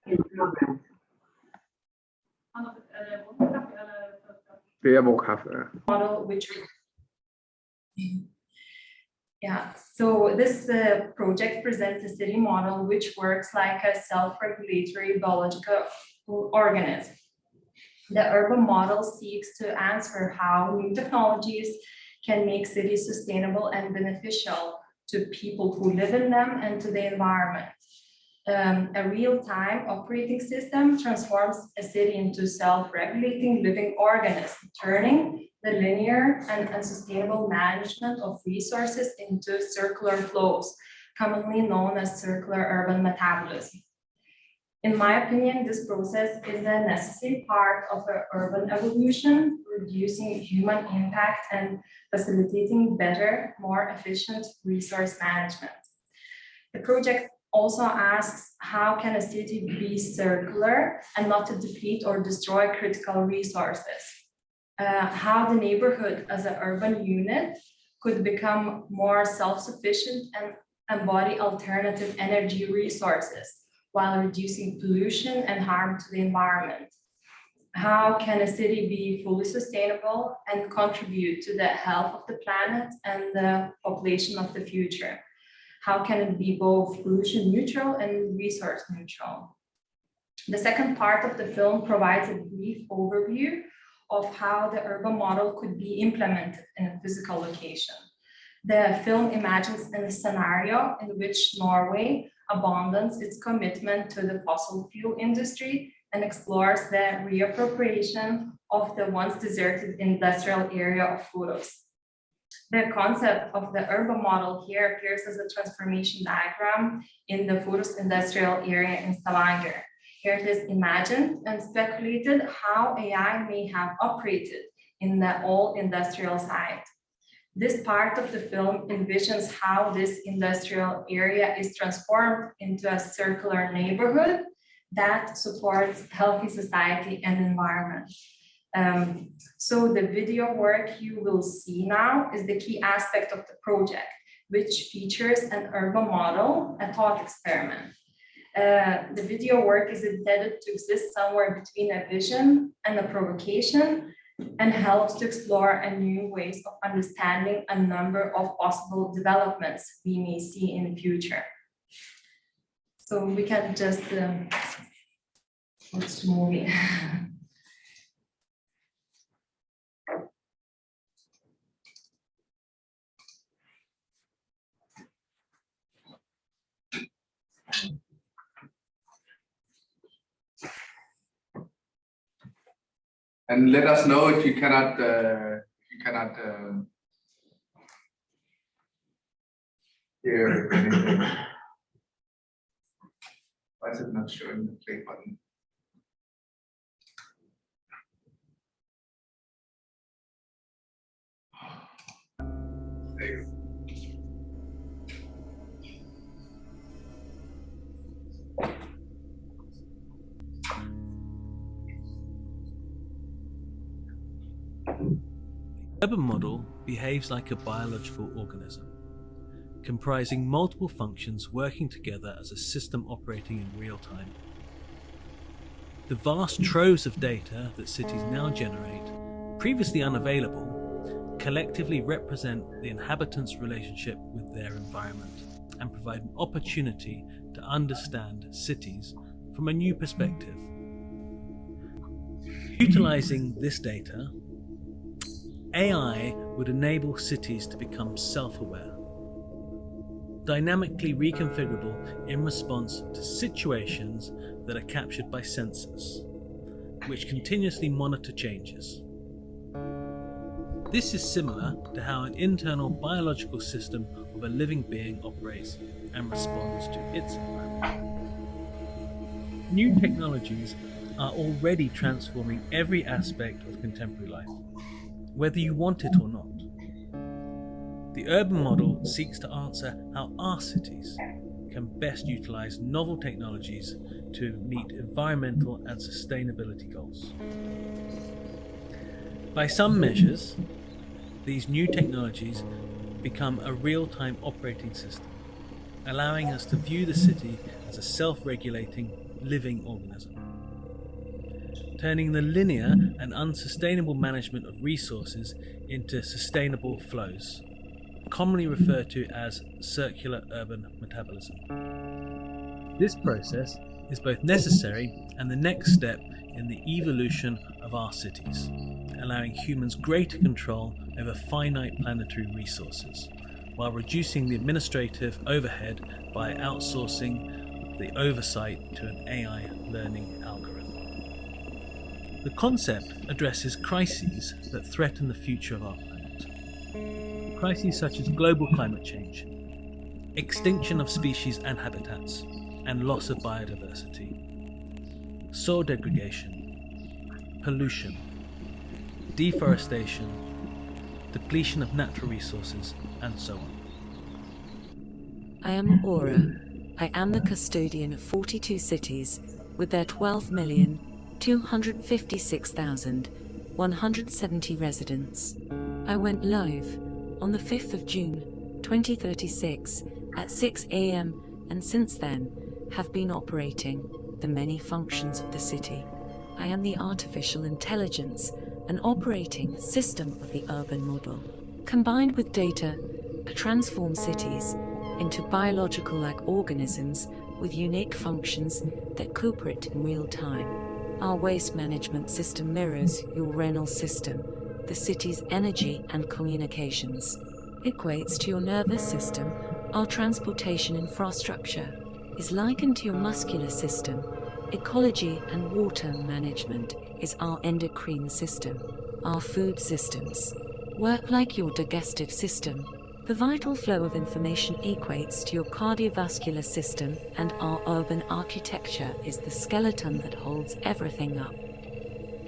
implement. Model which so this project presents a city model which works like a self-regulatory biological organism. The urban model seeks to answer how new technologies can make cities sustainable and beneficial to people who live in them and to the environment. A real-time operating system transforms a city into self-regulating living organism, turning the linear and unsustainable management of resources into circular flows, commonly known as circular urban metabolism. In my opinion, this process is a necessary part of an urban evolution, reducing human impact and facilitating better, more efficient resource management. The project also asks, how can a city be circular and not to deplete or destroy critical resources? How the neighborhood as an urban unit could become more self-sufficient and embody alternative energy resources while reducing pollution and harm to the environment. How can a city be fully sustainable and contribute to the health of the planet and the population of the future? How can it be both pollution neutral and resource neutral? The second part of the film provides a brief overview of how the urban model could be implemented in a physical location. The film imagines a scenario in which Norway abandons its commitment to the fossil fuel industry and explores the reappropriation of the once deserted industrial area of Furos. The concept of the urban model here appears as a transformation diagram in the Furos industrial area in Stavanger. Here it is imagined and speculated how AI may have operated in the old industrial site. This part of the film envisions how this industrial area is transformed into a circular neighborhood that supports healthy society and environment. So the video work you will see now is the key aspect of the project, which features an urban model, a thought experiment. The video work is intended to exist somewhere between a vision and a provocation, and helps to explore a new ways of understanding a number of possible developments we may see in the future. So we can just watch the movie. And let us know if you cannot hear anything. Why is it not showing the play button? There you go. The urban model behaves like a biological organism, comprising multiple functions working together as a system operating in real time. The vast troves of data that cities now generate, previously unavailable, collectively represent the inhabitants' relationship with their environment and provide an opportunity to understand cities from a new perspective. Utilizing this data, AI would enable cities to become self-aware, dynamically reconfigurable in response to situations that are captured by sensors, which continuously monitor changes. This is similar to how an internal biological system of a living being operates and responds to its environment. New technologies are already transforming every aspect of contemporary life, whether you want it or not. The urban model seeks to answer how our cities can best utilize novel technologies to meet environmental and sustainability goals. By some measures, these new technologies become a real-time operating system, allowing us to view the city as a self-regulating living organism. Turning the linear and unsustainable management of resources into sustainable flows, commonly referred to as circular urban metabolism. This process is both necessary and the next step in the evolution of our cities, allowing humans greater control over finite planetary resources, while reducing the administrative overhead by outsourcing the oversight to an AI learning algorithm. The concept addresses crises that threaten the future of our planet. Crises such as global climate change, extinction of species and habitats, and loss of biodiversity, soil degradation, pollution, deforestation, depletion of natural resources, and so on. I am Aura. I am the custodian of 42 cities with their 12,256,170 residents. I went live on the 5th of June 2036 at 6 a.m. and since then have been operating the many functions of the city. I am the artificial intelligence and operating system of the urban model. Combined with data, I transform cities into biological-like organisms with unique functions that cooperate in real time. Our waste management system mirrors your renal system, the city's energy and communications. Equates to your nervous system. Our transportation infrastructure is likened to your muscular system. Ecology and water management is our endocrine system. Our food systems work like your digestive system. The vital flow of information equates to your cardiovascular system, and our urban architecture is the skeleton that holds everything up.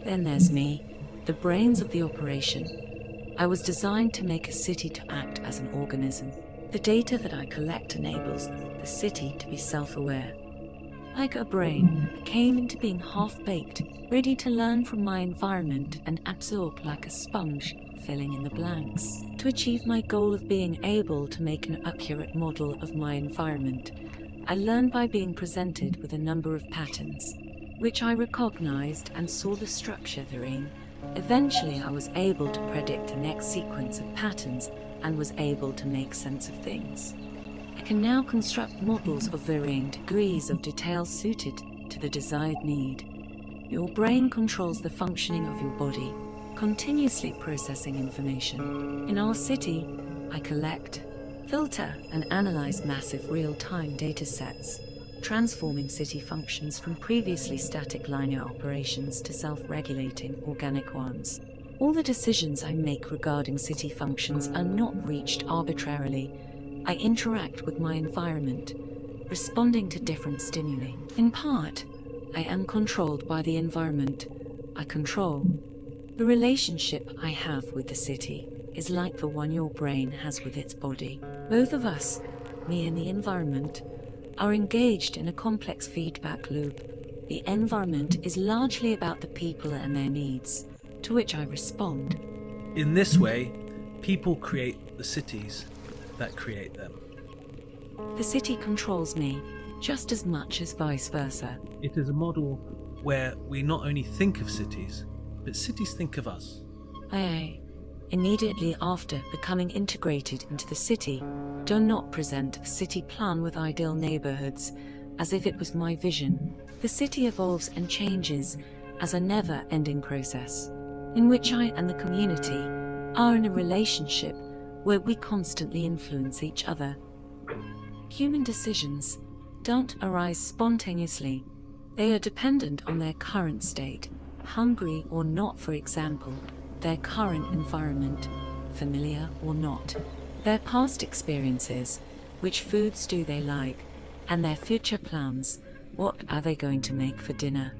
Then there's me, the brains of the operation. I was designed to make a city to act as an organism. The data that I collect enables the city to be self-aware. Like a brain, I came into being half-baked, ready to learn from my environment and absorb like a sponge, filling in the blanks. To achieve my goal of being able to make an accurate model of my environment, I learned by being presented with a number of patterns, which I recognized and saw the structure therein. Eventually, I was able to predict the next sequence of patterns and was able to make sense of things. I can now construct models of varying degrees of detail suited to the desired need. Your brain controls the functioning of your body, continuously processing information. In our city, I collect, filter, and analyze massive real-time data sets, transforming city functions from previously static linear operations to self-regulating organic ones. All the decisions I make regarding city functions are not reached arbitrarily. I interact with my environment, responding to different stimuli. In part, I am controlled by the environment I control. The relationship I have with the city is like the one your brain has with its body. Both of us, me and the environment, are engaged in a complex feedback loop. The environment is largely about the people and their needs, to which I respond. In this way, people create the cities that create them. The city controls me, just as much as vice versa. It is a model where we not only think of cities, but cities think of us. I, immediately after becoming integrated into the city, do not present a city plan with ideal neighborhoods as if it was my vision. The city evolves and changes as a never-ending process, in which I and the community are in a relationship where we constantly influence each other. Human decisions don't arise spontaneously. They are dependent on their current state, hungry or not, for example, their current environment, familiar or not, their past experiences, which foods do they like, and their future plans, what are they going to make for dinner.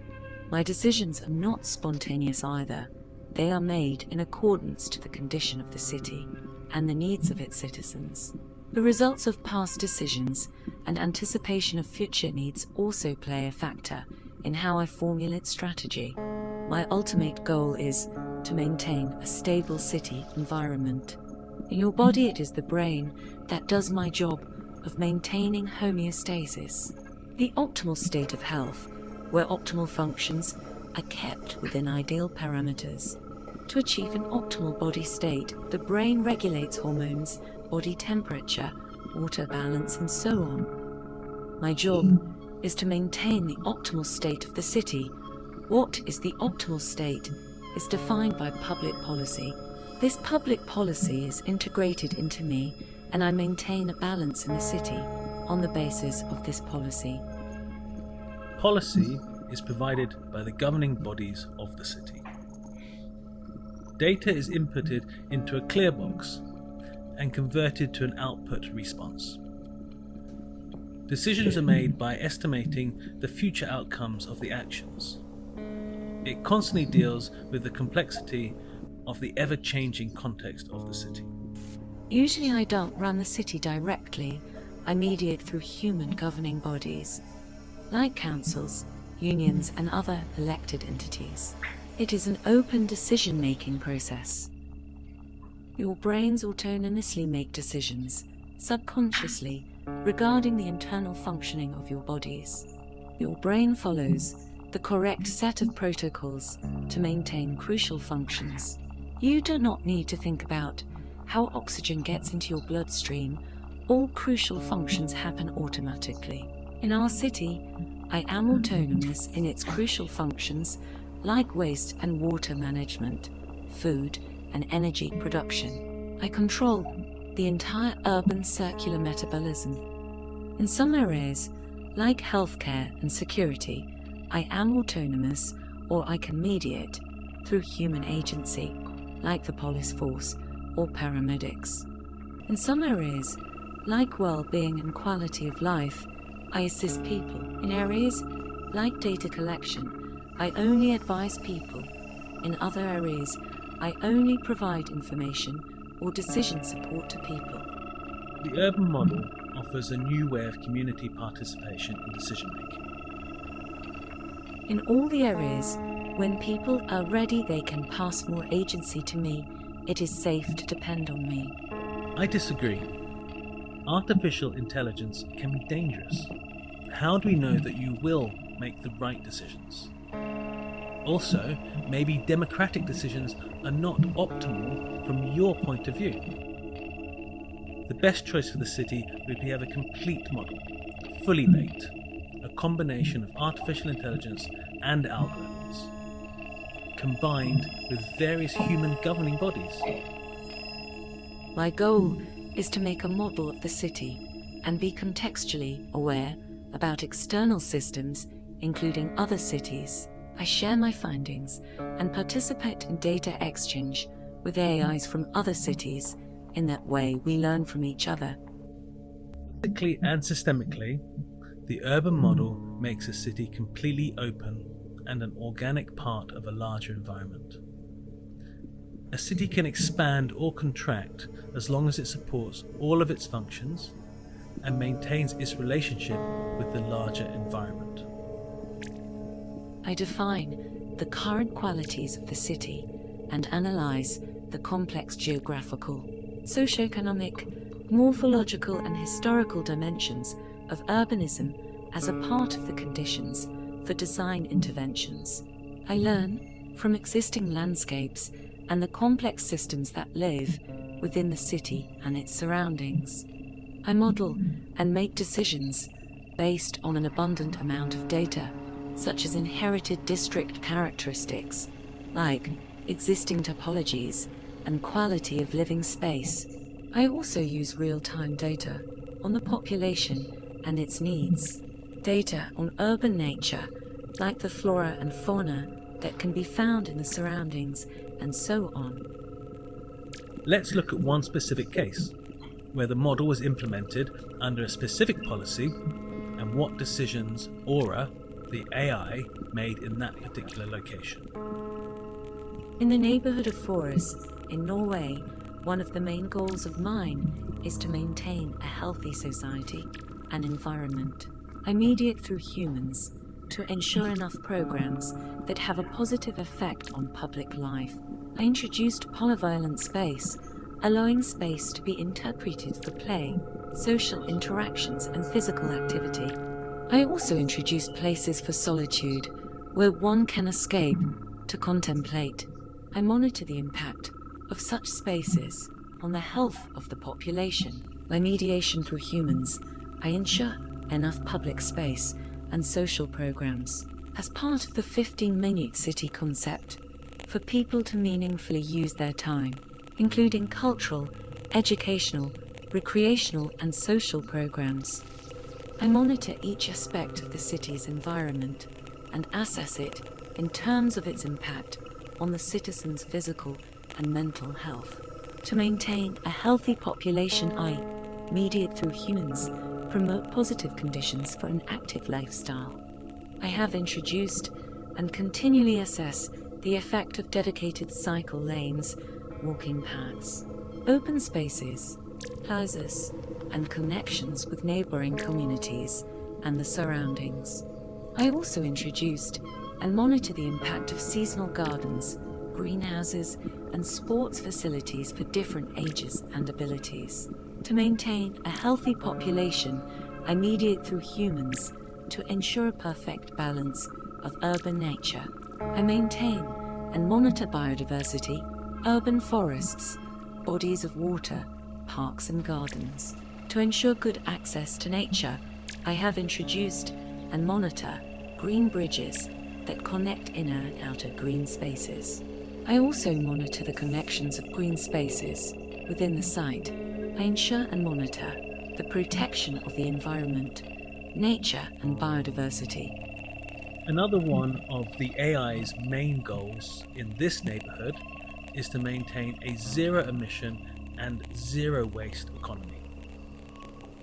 My decisions are not spontaneous either. They are made in accordance to the condition of the city and the needs of its citizens. The results of past decisions and anticipation of future needs also play a factor in how I formulate strategy. My ultimate goal is to maintain a stable city environment. In your body, it is the brain that does my job of maintaining homeostasis. The optimal state of health where optimal functions are kept within ideal parameters. To achieve an optimal body state, the brain regulates hormones, body temperature, water balance, and so on. My job is to maintain the optimal state of the city. What is the optimal state is defined by public policy. This public policy is integrated into me, and I maintain a balance in the city on the basis of this policy. Policy is provided by the governing bodies of the city. Data is inputted into a clear box and converted to an output response. Decisions are made by estimating the future outcomes of the actions. It constantly deals with the complexity of the ever-changing context of the city. Usually I don't run the city directly. I mediate through human governing bodies, like councils, unions, and other elected entities. It is an open decision-making process. Your brains autonomously make decisions, subconsciously, regarding the internal functioning of your bodies. Your brain follows the correct set of protocols to maintain crucial functions. You do not need to think about how oxygen gets into your bloodstream. All crucial functions happen automatically. In our city, I am autonomous in its crucial functions like waste and water management, food and energy production. I control the entire urban circular metabolism. In some areas, like healthcare and security, I am autonomous, or I can mediate through human agency, like the police force or paramedics. In some areas, like well-being and quality of life, I assist people. In areas like data collection, I only advise people. In other areas, I only provide information or decision support to people. The urban model offers a new way of community participation in decision-making. In all the areas, when people are ready, they can pass more agency to me. It is safe to depend on me. I disagree. Artificial intelligence can be dangerous. How do we know that you will make the right decisions? Also, maybe democratic decisions are not optimal from your point of view. The best choice for the city would be to have a complete model, fully baked, a combination of artificial intelligence and algorithms, combined with various human governing bodies. My goal is to make a model of the city and be contextually aware about external systems, including other cities. I share my findings and participate in data exchange with AIs from other cities. In that way, we learn from each other. Physically and systemically, the urban model makes a city completely open and an organic part of a larger environment. A city can expand or contract as long as it supports all of its functions and maintains its relationship with the larger environment. I define the current qualities of the city and analyze the complex geographical, socioeconomic, morphological, and historical dimensions of urbanism as a part of the conditions for design interventions. I learn from existing landscapes and the complex systems that live within the city and its surroundings. I model and make decisions based on an abundant amount of data, such as inherited district characteristics, like existing topologies and quality of living space. I also use real-time data on the population and its needs, data on urban nature, like the flora and fauna that can be found in the surroundings, and so on. Let's look at one specific case, where the model was implemented under a specific policy and what decisions Aura, the AI, made in that particular location. In the neighborhood of Forest in Norway, one of the main goals of mine is to maintain a healthy society and environment. I mediate through humans to ensure enough programs that have a positive effect on public life. I introduced polyvalent space, allowing space to be interpreted for play, social interactions, and physical activity. I also introduced places for solitude, where one can escape to contemplate. I monitor the impact of such spaces on the health of the population. By mediation through humans, I ensure enough public space and social programs as part of the 15-minute city concept for people to meaningfully use their time, including cultural, educational, recreational and social programs. I monitor each aspect of the city's environment and assess it in terms of its impact on the citizens' physical and mental health. To maintain a healthy population, I mediate through humans, promote positive conditions for an active lifestyle. I have introduced and continually assess the effect of dedicated cycle lanes, walking paths, open spaces, plazas, and connections with neighboring communities and the surroundings. I also introduced and monitor the impact of seasonal gardens, greenhouses, and sports facilities for different ages and abilities. To maintain a healthy population, I mediate through humans to ensure a perfect balance of urban nature. I maintain and monitor biodiversity, urban forests, bodies of water, parks and gardens. To ensure good access to nature, I have introduced and monitor green bridges that connect inner and outer green spaces. I also monitor the connections of green spaces within the site. I ensure and monitor the protection of the environment, nature and biodiversity. Another one of the AI's main goals in this neighbourhood is to maintain a zero emission and zero waste economy.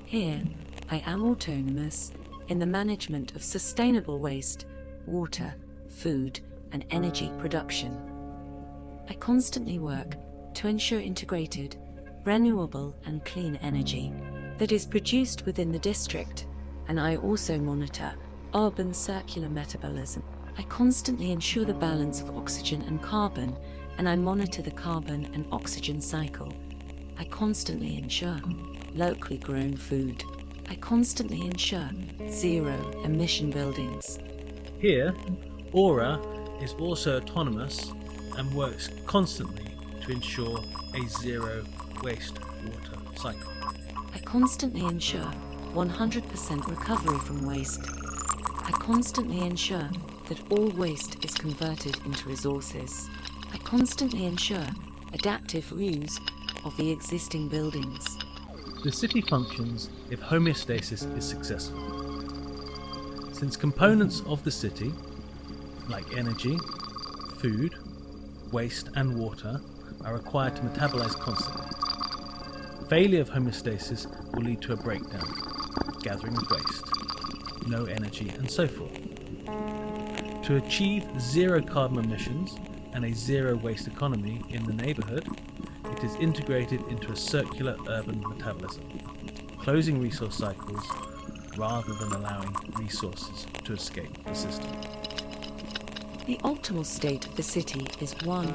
Here, I am autonomous in the management of sustainable waste, water, food, and energy production. I constantly work to ensure integrated, renewable, and clean energy that is produced within the district, and I also monitor urban circular metabolism. I constantly ensure the balance of oxygen and carbon, and I monitor the carbon and oxygen cycle. I constantly ensure locally grown food. I constantly ensure zero emission buildings. Here, Aura is also autonomous and works constantly to ensure a zero waste water cycle. I constantly ensure 100% recovery from waste. I constantly ensure that all waste is converted into resources. I constantly ensure adaptive reuse of the existing buildings. The city functions if homeostasis is successful. Since components of the city, like energy, food, waste and water, are required to metabolize constantly, failure of homeostasis will lead to a breakdown, gathering of waste, no energy and so forth. To achieve zero carbon emissions and a zero waste economy in the neighbourhood, it is integrated into a circular urban metabolism, closing resource cycles rather than allowing resources to escape the system. The optimal state of the city is one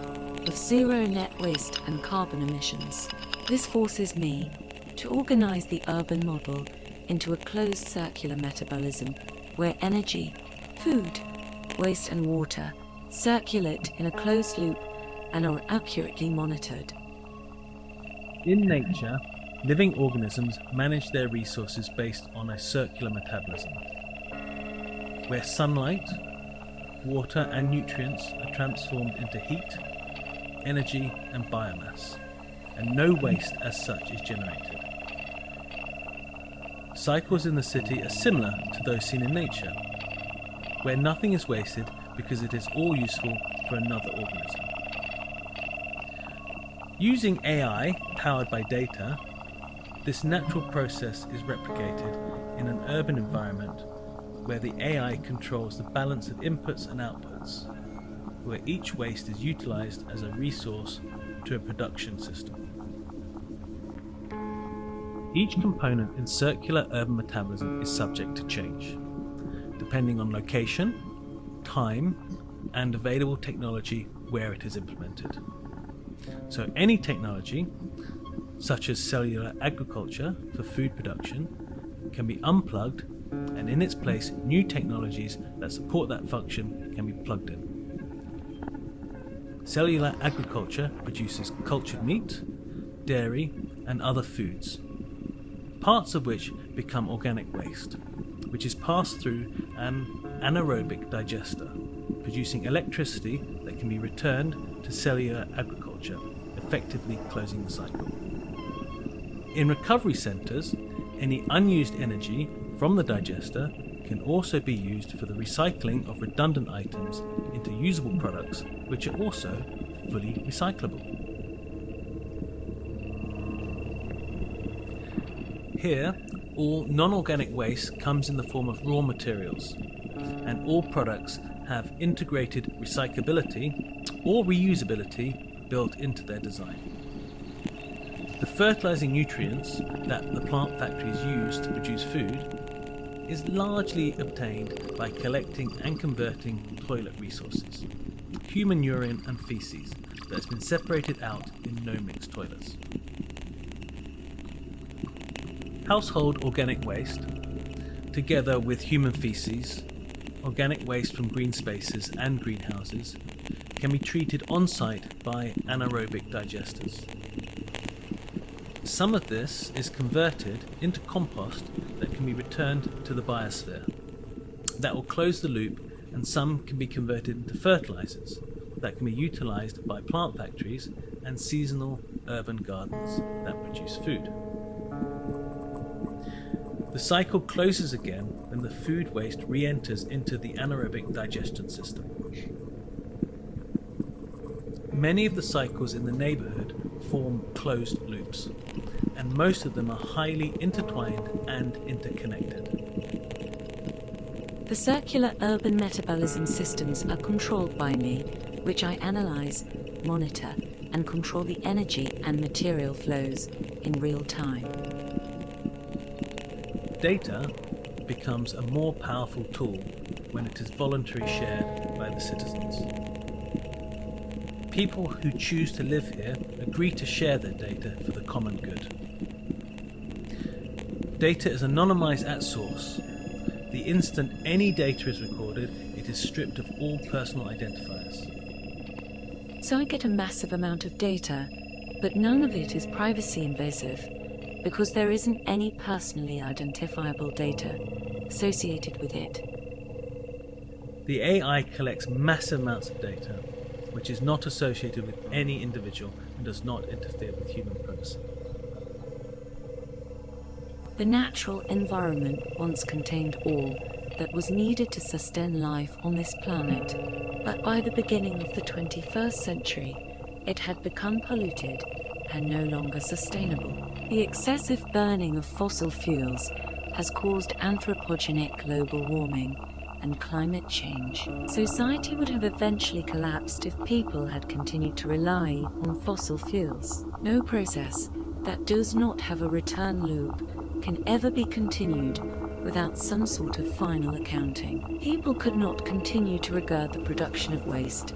of zero net waste and carbon emissions. This forces me to organize the urban model into a closed circular metabolism where energy, food, waste and water circulate in a closed loop and are accurately monitored. In nature, living organisms manage their resources based on a circular metabolism, where sunlight, water and nutrients are transformed into heat, energy and biomass, and no waste as such is generated. Cycles in the city are similar to those seen in nature, where nothing is wasted because it is all useful for another organism. Using AI powered by data, this natural process is replicated in an urban environment where the AI controls the balance of inputs and outputs, where each waste is utilized as a resource to a production system. Each component in circular urban metabolism is subject to change, depending on location, time, and available technology where it is implemented. So any technology, such as cellular agriculture for food production, can be unplugged and in its place, new technologies that support that function can be plugged in. Cellular agriculture produces cultured meat, dairy, and other foods, parts of which become organic waste, which is passed through an anaerobic digester, producing electricity that can be returned to cellular agriculture, effectively closing the cycle. In recovery centres, any unused energy from the digester can also be used for the recycling of redundant items into usable products, which are also fully recyclable. Here, all non-organic waste comes in the form of raw materials, and all products have integrated recyclability or reusability built into their design. The fertilizing nutrients that the plant factories use to produce food is largely obtained by collecting and converting toilet resources, human urine and feces that has been separated out in no-mix toilets. Household organic waste, together with human feces, organic waste from green spaces and greenhouses, can be treated on-site by anaerobic digesters. Some of this is converted into compost that can be returned to the biosphere. That will close the loop, and some can be converted into fertilizers that can be utilized by plant factories and seasonal urban gardens that produce food. The cycle closes again when the food waste re-enters into the anaerobic digestion system. Many of the cycles in the neighborhood form closed loops, and most of them are highly intertwined and interconnected. The circular urban metabolism systems are controlled by me, which I analyze, monitor, and control the energy and material flows in real time. Data becomes a more powerful tool when it is voluntarily shared by the citizens. People who choose to live here agree to share their data for the common good. Data is anonymized at source. The instant any data is recorded, it is stripped of all personal identifiers. So I get a massive amount of data, but none of it is privacy invasive, because there isn't any personally identifiable data associated with it. The AI collects massive amounts of data, which is not associated with any individual and does not interfere with human privacy. The natural environment once contained all that was needed to sustain life on this planet, but by the beginning of the 21st century, it had become polluted and no longer sustainable. The excessive burning of fossil fuels has caused anthropogenic global warming and climate change. Society would have eventually collapsed if people had continued to rely on fossil fuels. No process that does not have a return loop can ever be continued without some sort of final accounting. People could not continue to regard the production of waste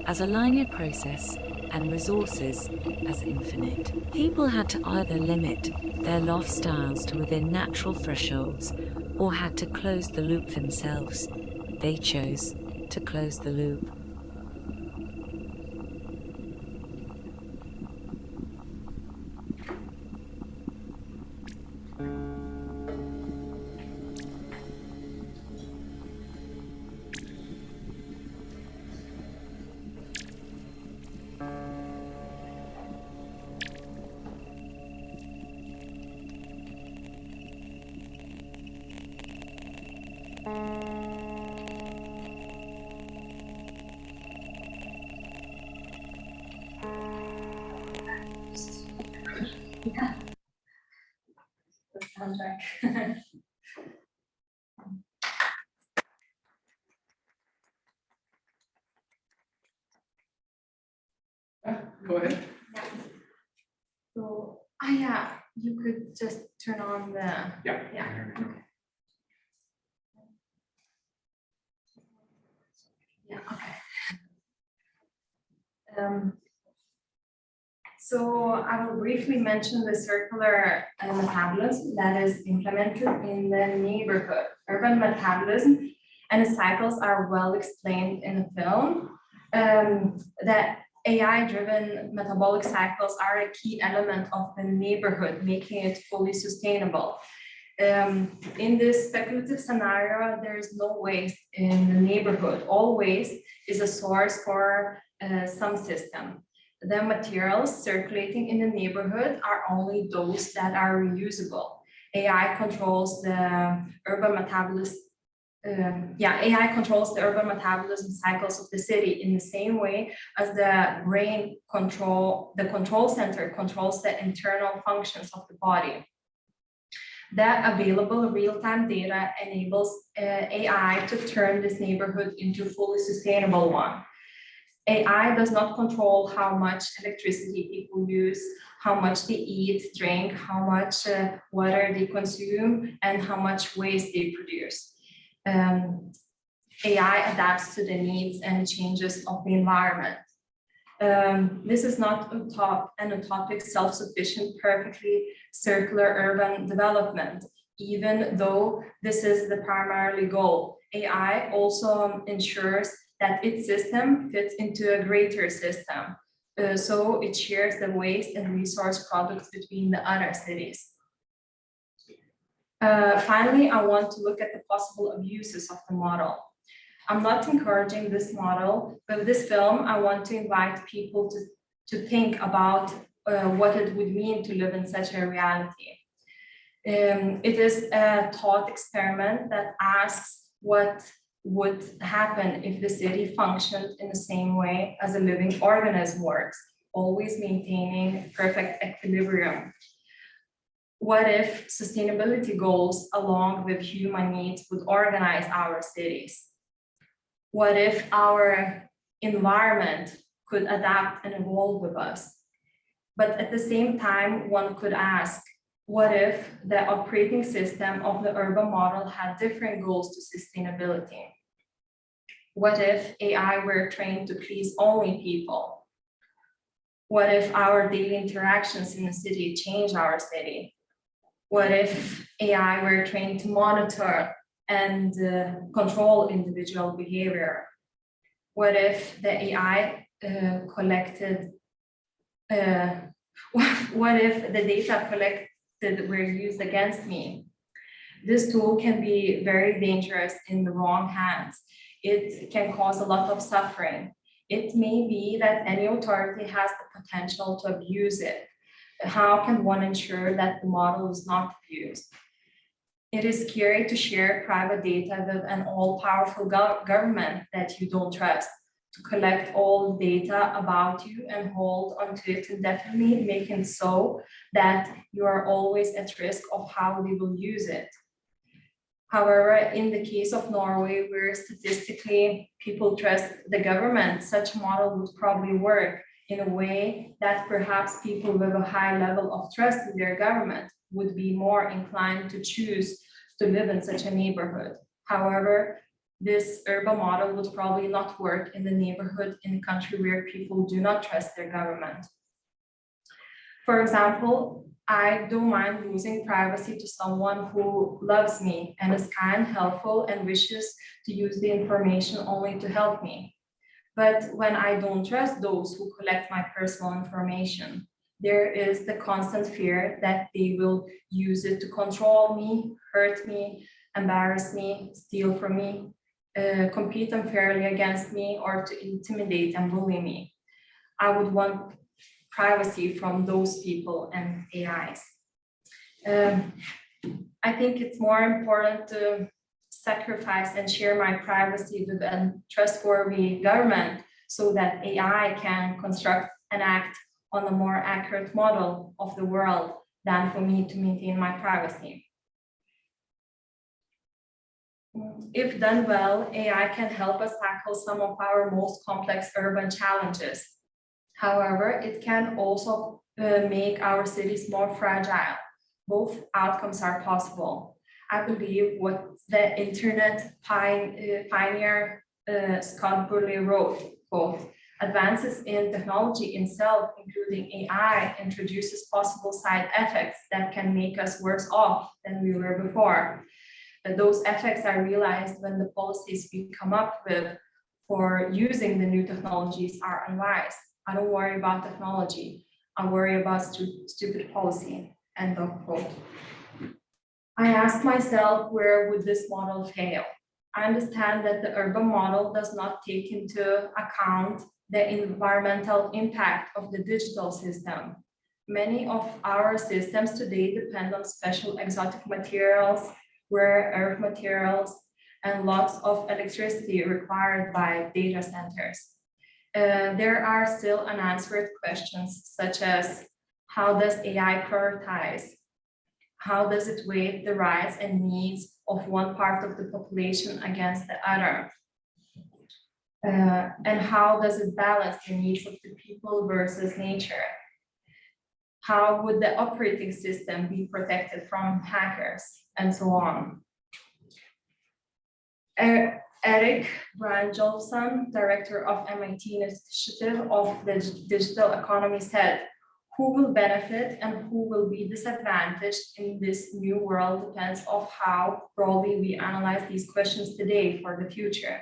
as a linear process and resources as infinite. People had to either limit their lifestyles to within natural thresholds or had to close the loop themselves. They chose to close the loop. Yeah. The soundtrack. Go ahead. Yeah. So, yeah, you could just turn on the. Yeah. Yeah. Okay. Yeah. Okay. So I will briefly mention the circular metabolism that is implemented in the neighborhood. Urban metabolism and the cycles are well explained in the film. That AI-driven metabolic cycles are a key element of the neighborhood, making it fully sustainable. In this speculative scenario, there is no waste in the neighborhood. All waste is a source for some system. The materials circulating in the neighborhood are only those that are reusable. AI controls the urban metabolism. AI controls the urban metabolism cycles of the city in the same way as the brain the control center controls the internal functions of the body. That available real-time data enables AI to turn this neighborhood into a fully sustainable one. AI does not control how much electricity people use, how much they eat, drink, how much water they consume, and how much waste they produce. AI adapts to the needs and changes of the environment. This is not an utopic, self-sufficient, perfectly circular urban development, even though this is the primary goal. AI also ensures that its system fits into a greater system. So it shares the waste and resource products between the other cities. Finally, I want to look at the possible abuses of the model. I'm not encouraging this model, but with this film, I want to invite people to think about what it would mean to live in such a reality. It is a thought experiment that asks what would happen if the city functioned in the same way as a living organism works, always maintaining perfect equilibrium. What if sustainability goals along with human needs would organize our cities? What if our environment could adapt and evolve with us? But at the same time, one could ask, what if the operating system of the urban model had different goals to sustainability? What if AI were trained to please only people? What if our daily interactions in the city change our city? What if AI were trained to monitor and control individual behavior? What if the AI what if the data collected were used against me? This tool can be very dangerous in the wrong hands. It can cause a lot of suffering. It may be that any authority has the potential to abuse it. How can one ensure that the model is not abused? It is scary to share private data with an all-powerful government that you don't trust, to collect all data about you and hold onto it indefinitely, making so that you are always at risk of how they will use it. However, in the case of Norway, where statistically people trust the government, such a model would probably work in a way that perhaps people with a high level of trust in their government would be more inclined to choose to live in such a neighborhood. However, this urban model would probably not work in the neighborhood in a country where people do not trust their government. For example, I don't mind losing privacy to someone who loves me and is kind, helpful, and wishes to use the information only to help me. But when I don't trust those who collect my personal information, there is the constant fear that they will use it to control me, hurt me, embarrass me, steal from me, compete unfairly against me, or to intimidate and bully me. I would want privacy from those people and AIs. I think it's more important to sacrifice and share my privacy with a trustworthy government so that AI can construct and act on a more accurate model of the world than for me to maintain my privacy. If done well, AI can help us tackle some of our most complex urban challenges. However, it can also make our cities more fragile. Both outcomes are possible. I believe what the internet pioneer Scott Burley wrote, quote, Advances in technology itself, including AI, introduces possible side effects that can make us worse off than we were before. But those effects are realized when the policies we come up with for using the new technologies are unwise. I don't worry about technology. I worry about stupid policy. End of quote. I asked myself, where would this model fail? I understand that the urban model does not take into account the environmental impact of the digital system. Many of our systems today depend on special exotic materials, rare earth materials, and lots of electricity required by data centers. There are still unanswered questions such as, how does AI prioritize? How does it weigh the rights and needs of one part of the population against the other? And how does it balance the needs of the people versus nature? How would the operating system be protected from hackers, and so on? Eric Brandjolfsson, director of MIT Initiative of the Digital Economy, said, who will benefit and who will be disadvantaged in this new world depends on how broadly we analyze these questions today for the future.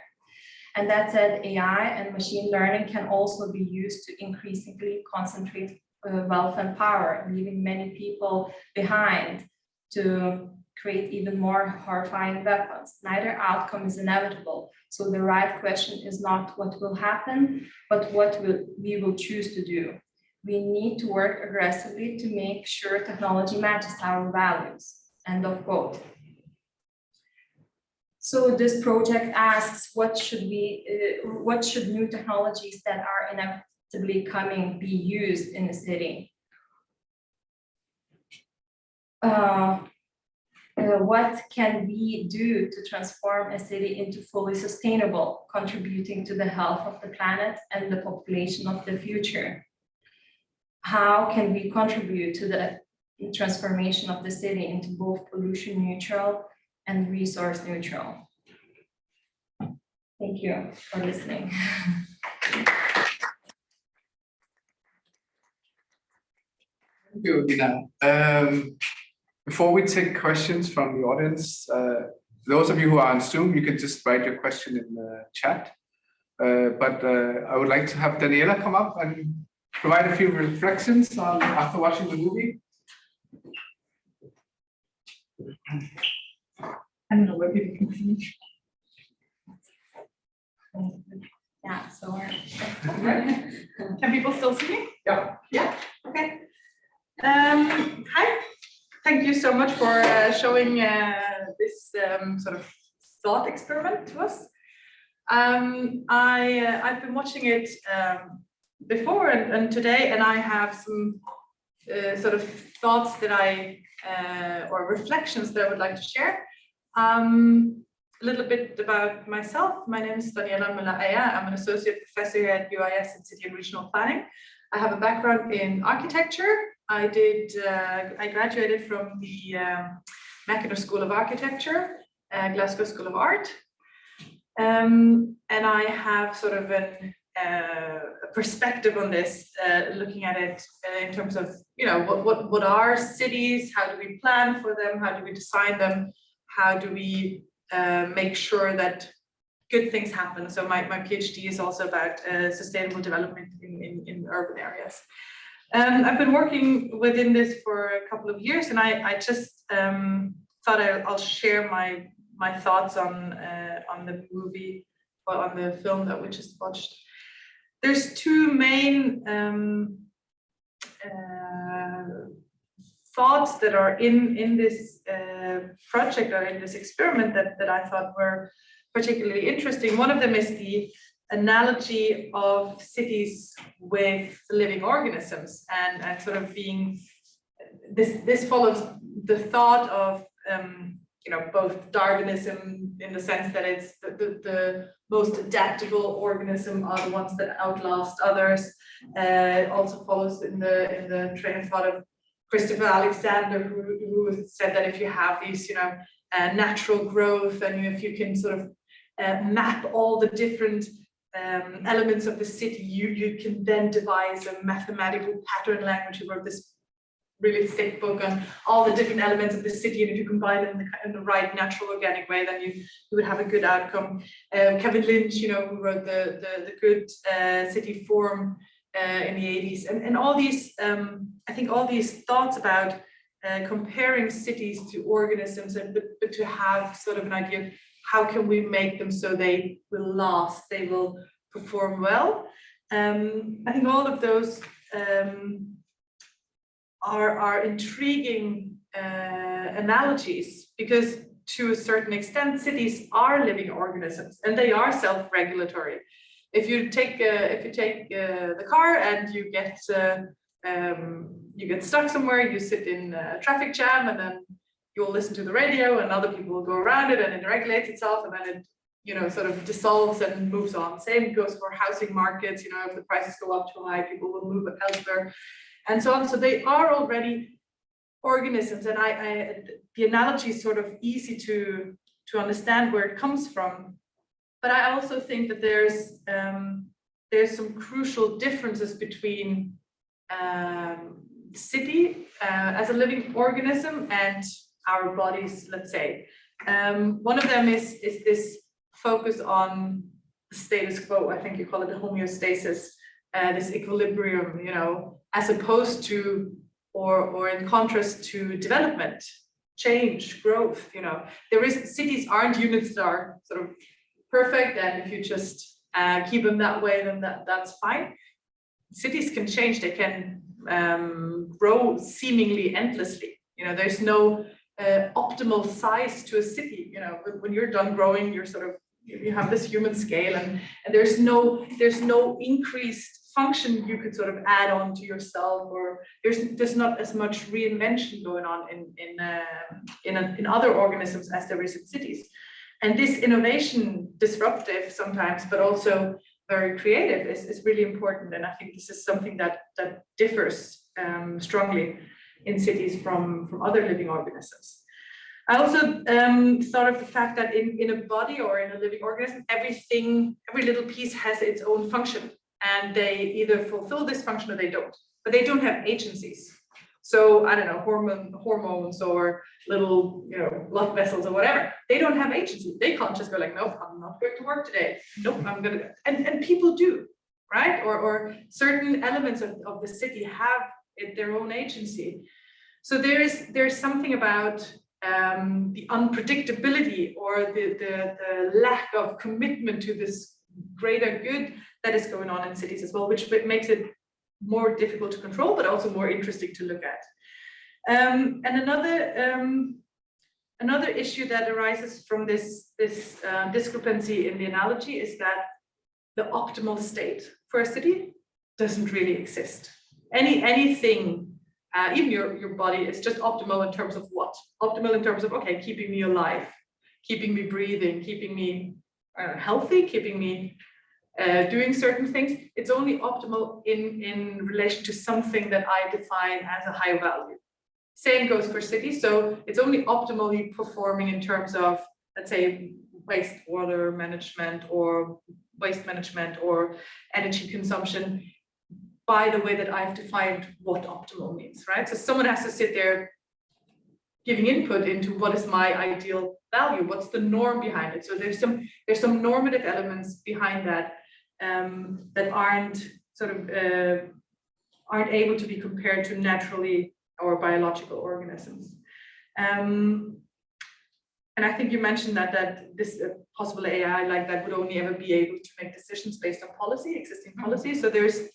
And that said, AI and machine learning can also be used to increasingly concentrate wealth and power, leaving many people behind to create even more horrifying weapons. Neither outcome is inevitable. So the right question is not what will happen, but what we will choose to do. We need to work aggressively to make sure technology matches our values. End of quote. So this project asks, what should new technologies that are inevitably coming be used in the city? What can we do to transform a city into fully sustainable, contributing to the health of the planet and the population of the future? How can we contribute to the transformation of the city into both pollution neutral and resource neutral? Thank you for listening. Thank you, Dina. Before we take questions from the audience, those of you who are on Zoom, you can just write your question in the chat. But I would like to have Daniela come up and provide a few reflections on after watching the movie. I don't know where people can see me. Yeah, so Can people still see me? Yeah. Yeah, okay. Hi, thank you so much for showing this sort of thought experiment to us. I've been watching it before and today, and I have some sort of thoughts that or reflections that I would like to share. A little bit about myself. My name is Daniela Mulla-Aya. I'm an associate professor here at UIS in City and Regional Planning. I have a background in architecture. I graduated from the Mackinac School of Architecture, Glasgow School of Art. And I have sort of a perspective on this, looking at it in terms of, you know, what are cities? How do we plan for them? How do we design them? How do we make sure that good things happen? So my PhD is also about sustainable development in urban areas. I've been working within this for a couple of years, and I just thought I'll share my thoughts on the movie, or on the film that we just watched. There's two main thoughts that are in this project, or in this experiment, that I thought were particularly interesting. One of them is the analogy of cities with living organisms, and sort of being this follows the thought of you know, both Darwinism, in the sense that it's the most adaptable organism are the ones that outlast others. Also follows in the train of thought of Christopher Alexander, who said that if you have these, you know, natural growth, and if you can sort of map all the different elements of the city, you can then devise a mathematical pattern language. You wrote this really thick book on all the different elements of the city, and if you combine them in the right natural organic way, then you would have a good outcome. Kevin Lynch, you know, who wrote the good city form in the 80s, and all these, I think all these thoughts about comparing cities to organisms, but to have sort of an idea of how can we make them so they will last, they will perform well. I think all of those are intriguing analogies, because to a certain extent cities are living organisms and they are self-regulatory. If you take the car and you get stuck somewhere, you sit in a traffic jam, and then you'll listen to the radio and other people will go around it and it regulates itself, and then it, you know, sort of dissolves and moves on. Same goes for housing markets. You know, if the prices go up too high, people will move elsewhere, and so on. So they are already organisms, and the analogy is sort of easy to understand where it comes from. But I also think that there's some crucial differences between the city as a living organism and our bodies, let's say. One of them is this focus on the status quo. I think you call it the homeostasis, this equilibrium, you know, as opposed to, or in contrast to development, change, growth. You know, cities aren't units that are sort of perfect, and if you just keep them that way, then that's fine. Cities can change, they can grow seemingly endlessly. You know, there's no optimal size to a city. You know, when you're done growing, you're sort of, you have this human scale, and there's no increased function you could sort of add on to yourself, or there's not as much reinvention going on in other organisms as there is in cities. And this innovation, disruptive sometimes, but also very creative, is really important. And I think this is something that differs strongly in cities from other living organisms. I also thought of the fact that in a body or in a living organism, every little piece has its own function, and they either fulfill this function or they don't, but they don't have agencies. So I don't know, hormones or little, you know, blood vessels or whatever, they don't have agency. They can't just go like, nope, I'm not going to work today. Nope, I'm gonna, and people do, right? Or certain elements of the city have their own agency. So there's something about the unpredictability or the lack of commitment to this greater good that is going on in cities as well, which makes it more difficult to control, but also more interesting to look at. And another issue that arises from this discrepancy in the analogy is that the optimal state for a city doesn't really exist. Anything, even your body, is just optimal in terms of what? Optimal in terms of, okay, keeping me alive, keeping me breathing, keeping me healthy, keeping me doing certain things. It's only optimal in relation to something that I define as a high value. Same goes for cities. So it's only optimally performing in terms of, let's say, wastewater management or waste management or energy consumption by the way that I've defined what optimal means, right? So someone has to sit there giving input into what is my ideal value, what's the norm behind it. So there's some normative elements behind that that aren't able to be compared to naturally or biological organisms. And I think you mentioned that this possible AI like that would only ever be able to make decisions based on policy, existing policy. So there's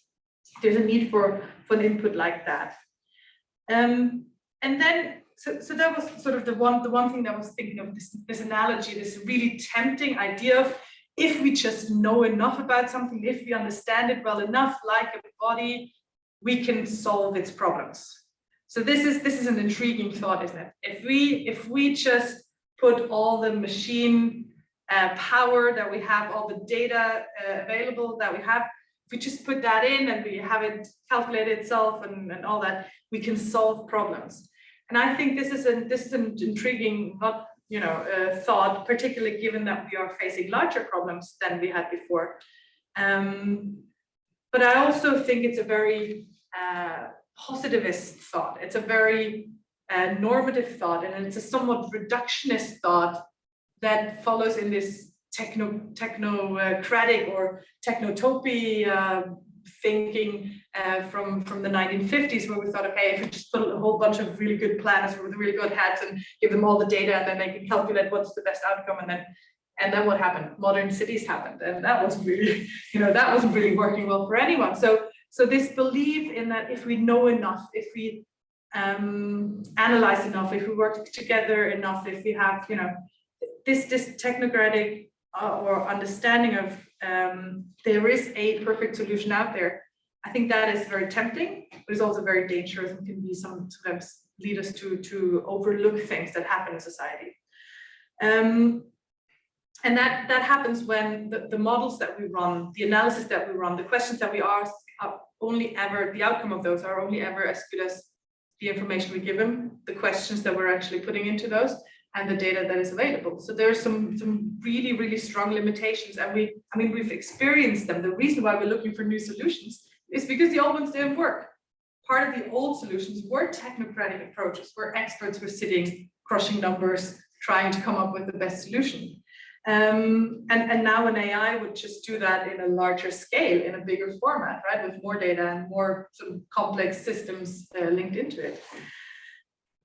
a need for an input like that. And then so that was sort of the one thing that I was thinking of, this analogy, this really tempting idea of, if we just know enough about something, if we understand it well enough, like a body, we can solve its problems. So this is an intriguing thought, isn't it? If we just put all the machine power that we have, all the data available that we have, if we just put that in and we have it calculate itself and all that, we can solve problems. And I think this is an intriguing thought, particularly given that we are facing larger problems than we had before. But I also think it's a very positivist thought. It's a very normative thought, and it's a somewhat reductionist thought that follows in this technocratic or technotopy thinking from the 1950s, where we thought, okay, if we just put a whole bunch of really good planners with really good heads and give them all the data, and then they can calculate what's the best outcome, and then what happened? Modern cities happened, and that wasn't really, that wasn't really working well for anyone. So this belief in that if we know enough, if we analyze enough, if we work together enough, if we have, this technocratic or understanding of there is a perfect solution out there, I think that is very tempting, but it's also very dangerous and can be sometimes lead us to overlook things that happen in society. And that happens when the models that we run, the analysis that we run, the questions that we ask are only ever, the outcome of those are only ever as good as the information we give them, the questions that we're actually putting into those, and the data that is available. So there's some really, really strong limitations, and we've experienced them. The reason why we're looking for new solutions is because the old ones didn't work. Part of the old solutions were technocratic approaches, where experts were sitting, crushing numbers, trying to come up with the best solution. And now an AI would just do that in a larger scale, in a bigger format, right, with more data and more sort of complex systems linked into it.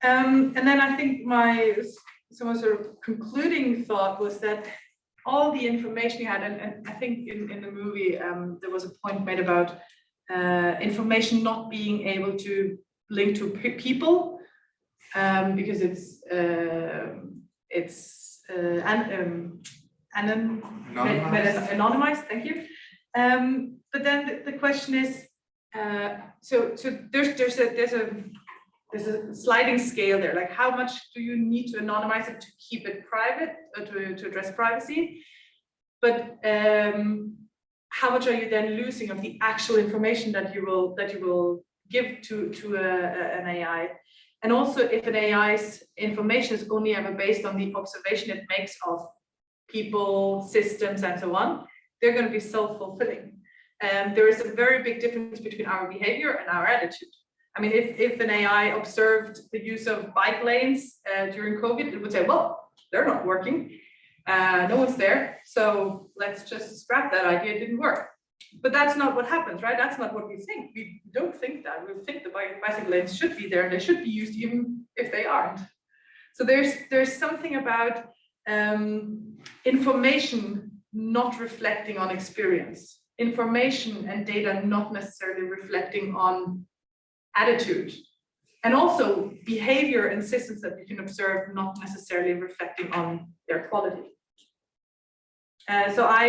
And then I think my sort of concluding thought was that all the information you had, and I think in the movie there was a point made about information not being able to link to people because it's anonymized. Thank you. But then the question is, so there's a sliding scale there. Like, how much do you need to anonymize it to keep it private, to address privacy? But how much are you then losing of the actual information that you will give to an AI? And also, if an AI's information is only ever based on the observation it makes of people, systems, and so on, they're going to be self-fulfilling. There is a very big difference between our behavior and our attitude. I mean, if an AI observed the use of bike lanes during COVID, it would say, well, they're not working. No one's there. So let's just scrap that idea. It didn't work. But that's not what happens, right? That's not what we think. We don't think that. We think the bicycle lanes should be there and they should be used even if they aren't. So there's something about information not reflecting on experience, information and data not necessarily reflecting on attitude, and also behavior and systems that you can observe not necessarily reflecting on their quality. So I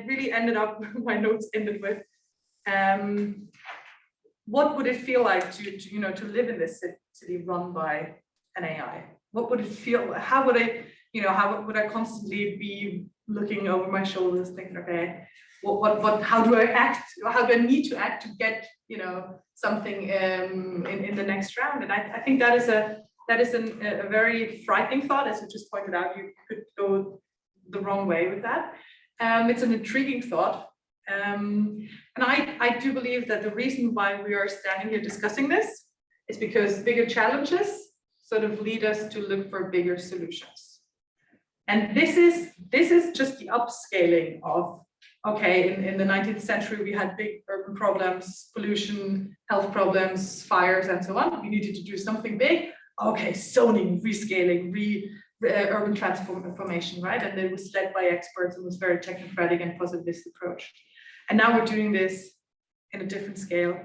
really ended up, my notes ended with, what would it feel like to live in this city run by an AI? What would it feel? How would I constantly be looking over my shoulders, thinking, okay, how do I act? How do I need to act to get something in the next round? And I think that is a very frightening thought, as you just pointed out. You could go the wrong way with that. It's an intriguing thought, and I do believe that the reason why we are standing here discussing this is because bigger challenges sort of lead us to look for bigger solutions. And this is just the upscaling of, okay, in the 19th century, we had big urban problems, pollution, health problems, fires, and so on. We needed to do something big. Okay, zoning, rescaling, urban transformation, right? And it was led by experts and was very technocratic and positivist approach. And now we're doing this in a different scale.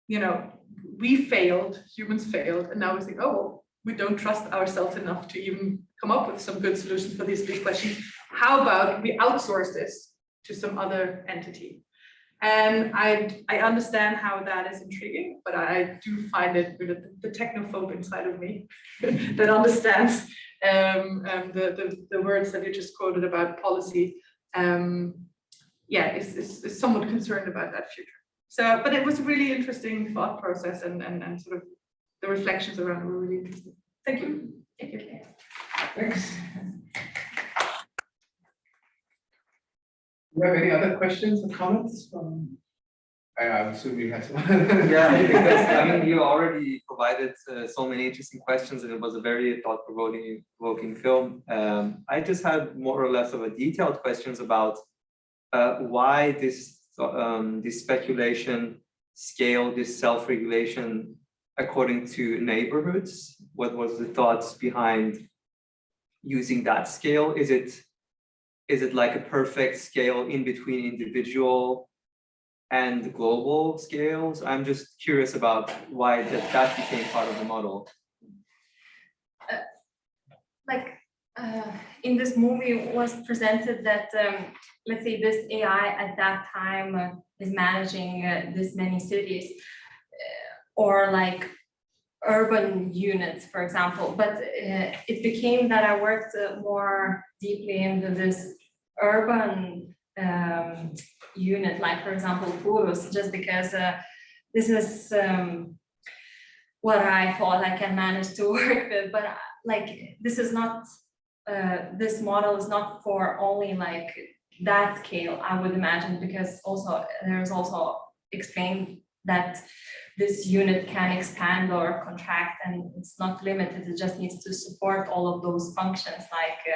We failed, humans failed, and now we think, oh, well, we don't trust ourselves enough to even come up with some good solutions for these big questions. How about we outsource this to some other entity? And I understand how that is intriguing, but I do find it the technophobe inside of me that understands the words that you just quoted about policy. Is somewhat concerned about that future. So, but it was a really interesting thought process, and sort of the reflections around were really interesting. Thank you. Thank you. Thanks. Do you have any other questions or comments from? I assume you had some. Yeah, because I mean, you already provided so many interesting questions, and it was a very thought-provoking film. I just had more or less of a detailed questions about why this speculation scale, this self-regulation according to neighborhoods. What was the thoughts behind using that scale? Is it like a perfect scale in between individual and global scales? I'm just curious about why that became part of the model. In this movie it was presented that, let's say this AI at that time is managing this many cities or like urban units, for example, but it became that I worked more deeply into this urban unit, like for example, Furus, just because this is what I thought I can manage to work with, but like this is not, this model is not for only like that scale, I would imagine, because also there's also explained that this unit can expand or contract and it's not limited, it just needs to support all of those functions like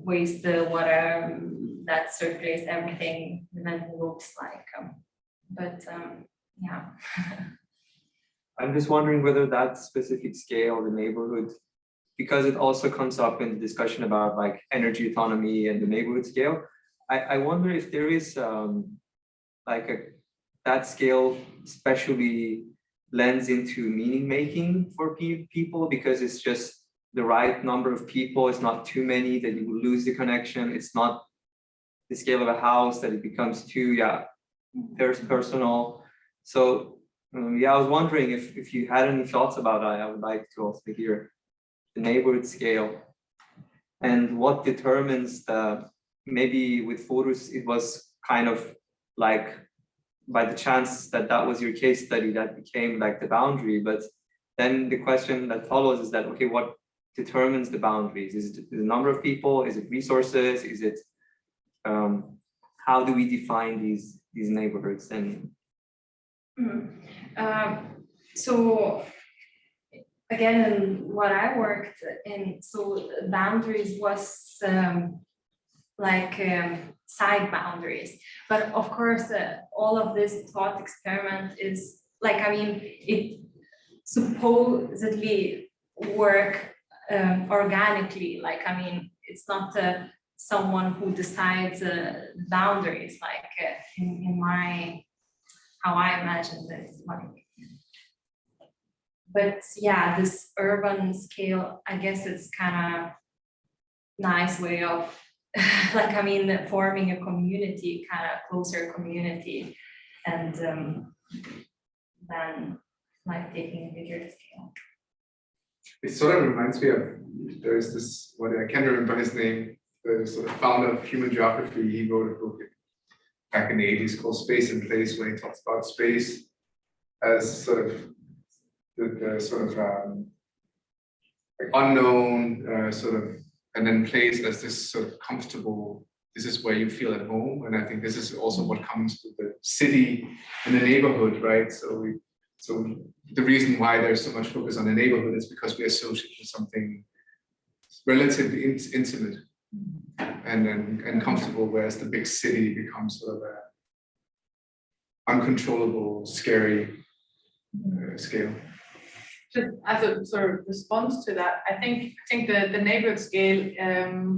waste, water that circulates everything, then it looks like, yeah. I'm just wondering whether that specific scale, the neighborhood, because it also comes up in the discussion about like energy autonomy and the neighborhood scale. I wonder if there is that scale especially lends into meaning making for people, because it's just the right number of people. It's not too many that you will lose the connection. It's not the scale of a house that it becomes too, personal. So I was wondering if you had any thoughts about that. I would like to also hear the neighborhood scale and what determines maybe with Forus, it was kind of like by the chance that was your case study that became like the boundary. But then the question that follows is that, okay, what determines the boundaries? Is it the number of people? Is it resources? Is it, how do we define these neighborhoods? And so again, in what I worked in, so boundaries was side boundaries, but of course all of this thought experiment is like, I mean, it supposedly work organically, like, I mean, it's not someone who decides boundaries, like in my, how I imagine this, like. But yeah, this urban scale, I guess it's kind of nice way of like, I mean, forming a community, kind of closer community, and then like taking a bigger scale. It sort of reminds me of, there is this, what I can't remember his name, the sort of founder of human geography. He wrote a book back in the 80s called Space and Place, where he talks about space as sort of the sort of like unknown sort of, and then place as this sort of comfortable, this is where you feel at home. And I think this is also what comes to the city and the neighborhood, right? So the reason why there's so much focus on the neighborhood is because we associate with something relatively intimate and comfortable, whereas the big city becomes sort of a uncontrollable, scary scale. Just as a sort of response to that, I think the neighborhood scale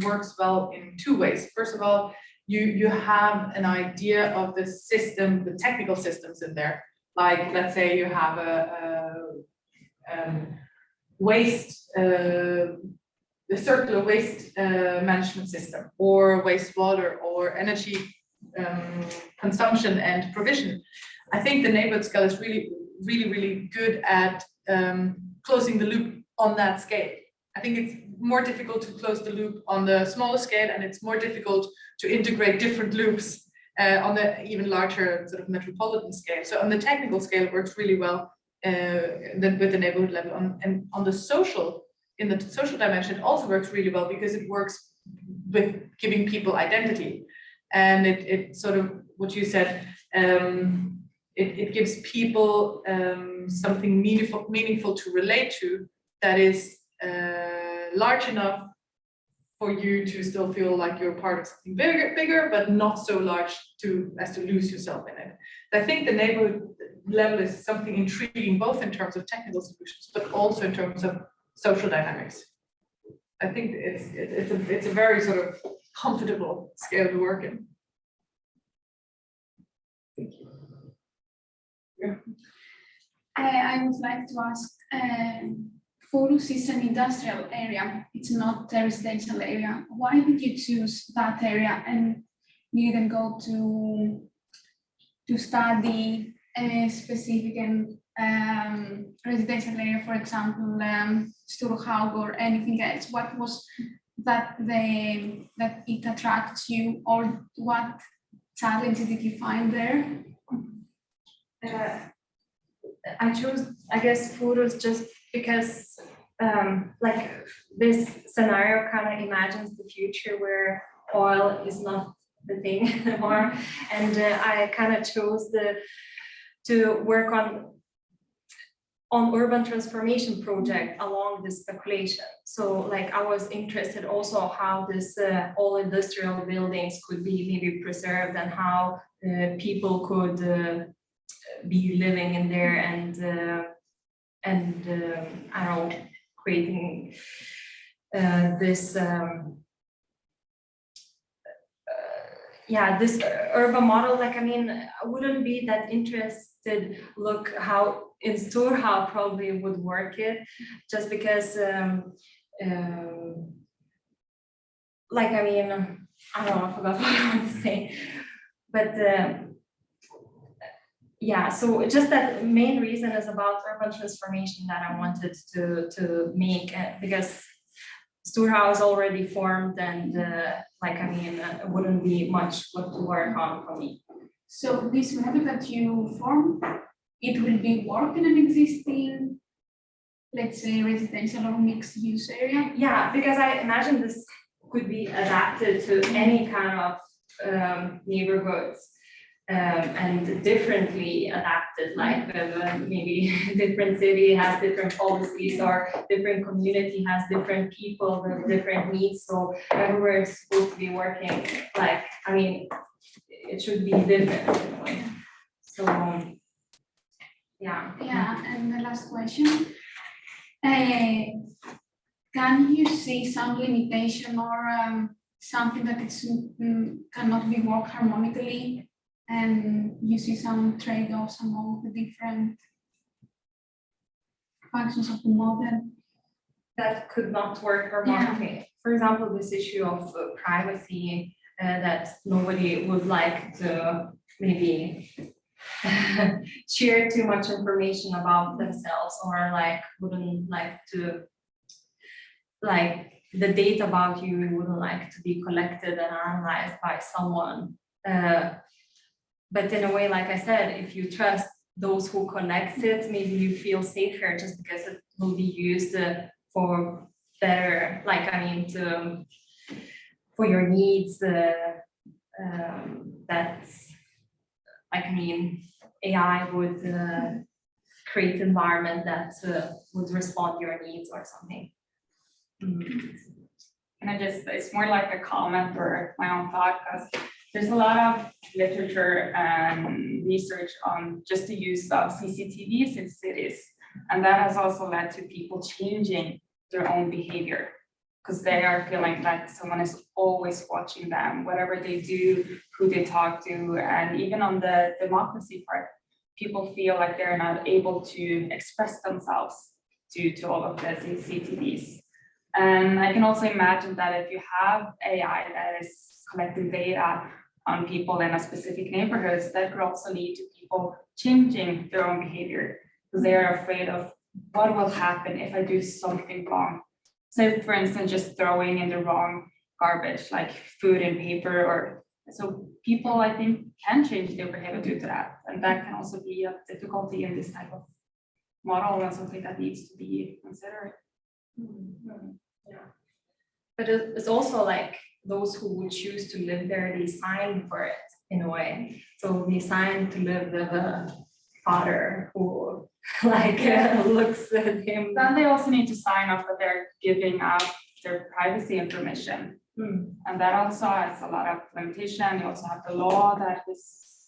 works well in two ways. First of all, you have an idea of the system, the technical systems in there. Like, let's say you have a circular waste management system, or wastewater, or energy consumption and provision. I think the neighborhood scale is really good at closing the loop on that scale. I think it's more difficult to close the loop on the smaller scale, and it's more difficult to integrate different loops on the even larger sort of metropolitan scale. So on the technical scale, it works really well with the neighborhood level. And on the social, in the social dimension, it also works really well because it works with giving people identity. and it sort of what you said. It gives people something meaningful to relate to that is large enough for you to still feel like you're part of something bigger, but not so large as to lose yourself in it. I think the neighborhood level is something intriguing, both in terms of technical solutions, but also in terms of social dynamics. I think it's a very sort of comfortable scale to work in. Thank you. Yeah. I would like to ask, Forus is an industrial area, it's not a residential area. Why did you choose that area and you didn't go to study a specific residential area, for example, Sturhaug or anything else? What was that it attracts you, or what challenges did you find there? I chose, I guess, Forus just because like this scenario kind of imagines the future where oil is not the thing anymore, and I kind of chose to work on urban transformation project along this speculation. So like I was interested also how this all industrial buildings could be maybe preserved, and how people could be living in there, and I don't know, creating this this urban model. Like, I mean, I wouldn't be that interested look how in Sturhaug probably would work it, just because like, I mean, I don't know, I forgot what I want to say, but yeah, so just that main reason is about urban transformation that I wanted to make, because Sturhaug is already formed, and like, I mean, it wouldn't be much what to work on for me. So this method that you form, it will be work in an existing, let's say, residential or mixed use area? Yeah, because I imagine this could be adapted to any kind of neighborhoods. And differently adapted, like maybe different city has different policies, or different community has different people with different needs. So everywhere is supposed to be working, like, I mean, it should be different. So yeah. Yeah, and the last question. Can you see some limitation or something that it's cannot be worked harmonically? And you see some trade-offs among the different functions of the model that could not work harmonically. Yeah. For example, this issue of privacy, that nobody would like to maybe share too much information about themselves, or like wouldn't like to, like the data about you wouldn't like to be collected and analyzed by someone. But in a way, like I said, if you trust those who collect it, maybe you feel safer just because it will be used for better, like, I mean, for your needs. That's, like, I mean, AI would create environment that would respond to your needs or something. And it's more like a comment or my own thought, because there's a lot of literature and research on just the use of CCTVs in cities. And that has also led to people changing their own behavior, because they are feeling like someone is always watching them, whatever they do, who they talk to. And even on the democracy part, people feel like they're not able to express themselves due to all of the CCTVs. And I can also imagine that if you have AI that is collecting data on people in a specific neighborhoods, that could also lead to people changing their own behavior, because they are afraid of what will happen if I do something wrong. So for instance, just throwing in the wrong garbage, like food and paper, or so people, I think, can change their behavior due to that. And that can also be a difficulty in this type of model, and something that needs to be considered. Yeah. but it's also like those who would choose to live there, they sign for it in a way. So they sign to live with a father who like looks at him. Then they also need to sign off that they're giving up their privacy information. And that also has a lot of limitation. You also have the law that is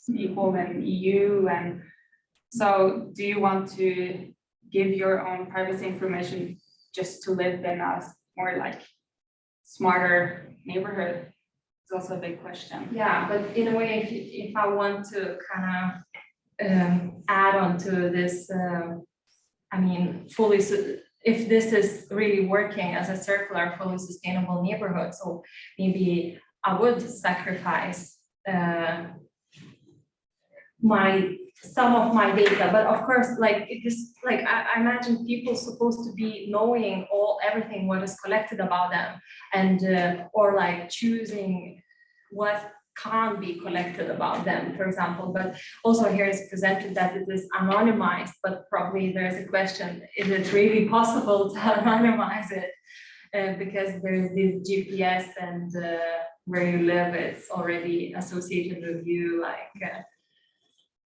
equal in EU. And so do you want to give your own privacy information just to live in a more like smarter neighborhood? It's also a big question. Yeah, but in a way, if I want to kind of add on to this, I mean, if this is really working as a circular, fully sustainable neighborhood, so maybe I would sacrifice some of my data, but of course, like it is like I imagine people supposed to be knowing everything what is collected about them, and or like choosing what can't be collected about them, for example. But also here is presented that it is anonymized, but probably there's a question: is it really possible to anonymize it? Because there's this GPS and where you live, it's already associated with you, like.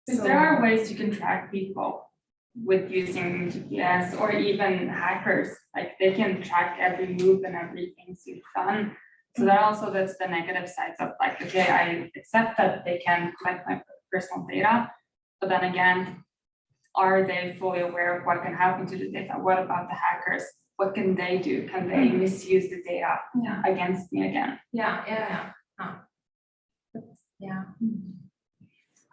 So there are ways you can track people with using GPS, or even hackers, like they can track every move and everything you've done. So that's the negative sides of like, okay, I accept that they can collect my personal data, but then again, are they fully aware of what can happen to the data? What about the hackers? What can they do? Can they misuse the data against me again? Yeah.